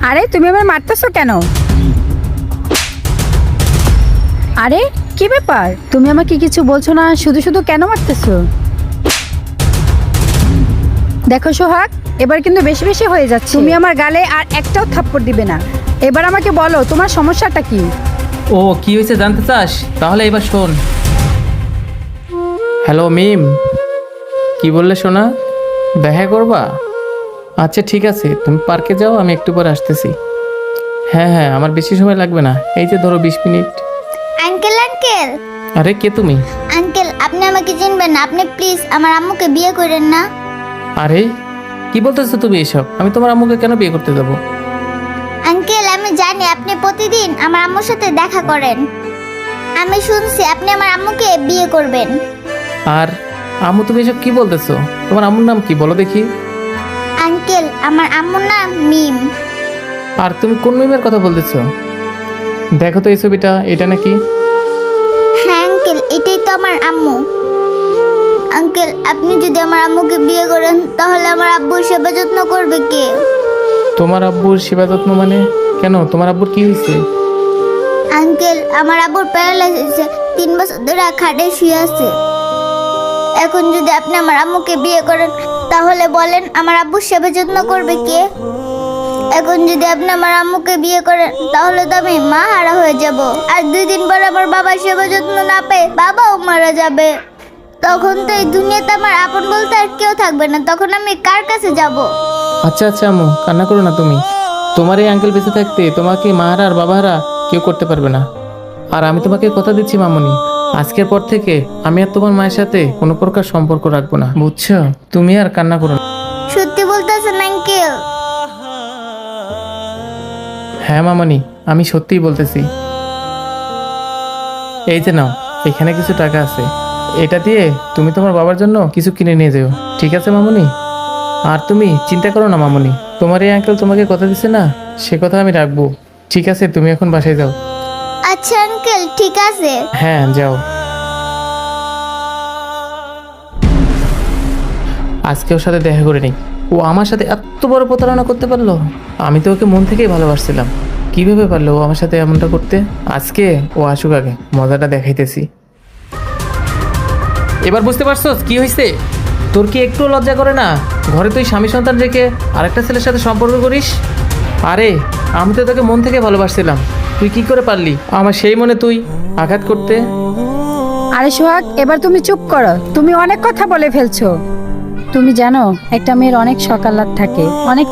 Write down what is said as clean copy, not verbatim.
আরে তুমি আমার মারতেছো কেন? আরে কি ব্যাপার, তুমি আমাকে কিছু বলছো না, শুধু শুধু কেন মারতেছো? দেখো সোহাগ, এবার কিন্তু বেশি বেশি হয়ে যাচ্ছে। তুমি আমার গালে আর একটাও থাপ্পড় দিবে না। এবার আমাকে বলো তোমার সমস্যাটা কি? ও কি হয়েছে জানতে চাস? তাহলে এবার শোন। হ্যালো মিম, কি বললে সোনা? দেখা করবা? আচ্ছা ঠিক আছে, তুমি পার্কে যাও, আমি একটু পরে আসতেছি। হ্যাঁ হ্যাঁ, আমার বেশি সময় লাগবে না, এই যে ধরো 20 মিনিট। আঙ্কেল আঙ্কেল আরে কে তুমি? আঙ্কেল, আপনি আমাকে চিনবেন না। আপনি প্লিজ আমার আম্মুকে বিয়ে করেন না। আরে কি বলতেছো তুমি এসব? আমি তোমার আম্মুকে কেন বিয়ে করতে যাবো? আঙ্কেল, আমি জানি আপনি প্রতিদিন আমার আম্মুর সাথে দেখা করেন। আমি শুনছি আপনি আমার আম্মুকে বিয়ে করবেন। আর আম্মু, তুমি এসব কি বলতেছো? তোমার আম্মুর নাম কি বলো দেখি? আঙ্কেল, আমার আম্মুর নাম মিম। আর তুমি কোন মিমের কথা বলতেছো? দেখো তো এই ছবিটা, এটা নাকি? হ্যাঁ আঙ্কেল, এটাই তো আমার আম্মু। আঙ্কেল, আপনি যদি আমার আম্মুকে বিয়ে করেন তাহলে আমার আব্বুর সেবা যত্ন করবে কে? তোমার আব্বুর সেবা যত্ন মানে? কেন, তোমার আব্বুর কি হয়েছে? আঙ্কেল, আমার আব্বুর প্যারালাইসিস হয়েছে, 3 বছর ধরে খাটে শুয়ে আছে। এখন যদি আপনি আমার আম্মুকে বিয়ে করেন তাহলে বলেন আমার আব্বুর সেবা যত্ন করবে কে? এখন যদি আপনি আমার আম্মুকে বিয়ে করেন তাহলে তো আমি মা হারা হয়ে যাব। আর 2 দিন পর আমার বাবার সেবা যত্ন না পেয়ে বাবাও মারা যাবে। তখন তো এই দুনিয়াতে আমার আপন বলতে আর কেউ থাকবে না। তখন আমি কার কাছে যাব? আচ্ছা আচ্ছা আম্মু, কান্না করো না তুমি। তোমার এই আঙ্কেল বেঁচে থাকতে তোমাকে মাহারা আর বাবাহারা কেউ করতে পারবে না। আর আমি তোমাকে কথা দিচ্ছি মামনি, আজকের পর থেকে আমি আর তোমার মায়ের সাথে কোনো প্রকার সম্পর্ক রাখবো না, বুঝছো? তুমি আর কান্না করো না। সত্যি বলতেছেন আঙ্কেল? হ্যাঁ মামনি, আমি সত্যিই বলতেছি। এই যে নাও, এখানে কিছু টাকা আছে, এটা দিয়ে তুমি তোমার বাবার জন্য কিছু কিনে নিয়ে যেও, ঠিক আছে মামনি? আর তুমি চিন্তা করো না মামনি, তোমার এই আঙ্কেল তোমাকে কথা দিচ্ছে না, সে কথা আমি রাখবো। ঠিক আছে, তুমি এখন বাসায় যাও। আচ্ছা আঙ্কেল, ঠিক আছে। হ্যাঁ যাও। আজকে ওর সাথে দেখা করে নেই। ও আমার সাথে এত বড় প্রতারণা করতে পারলো? আমি তো ওকে মন থেকেই ভালোবাসছিলাম, কিভাবে পারলো ও আমার সাথে এমনটা করতে? আজকে ও আসুক, আগে মজাটা দেখাইতেছি। এবার বুঝতে পারছস কি হয়েছে? তোর কি একটু লজ্জা করে না? ঘরে তুই স্বামী সন্তান রেখে আরেকটা ছেলের সাথে সম্পর্ক করিস? আরে আমি তো তোকে মন থেকে ভালোবাসছিলাম, তুই কি করে পারলি আমার সেই মনে তুই আঘাত করতে? আরে সোহাগ, এবার তুমি চুপ করো, তুমি অনেক কথা বলে ফেলছো। তুমি জানো একটা মেয়ের অনেক সকাল রাত থাকে, অনেক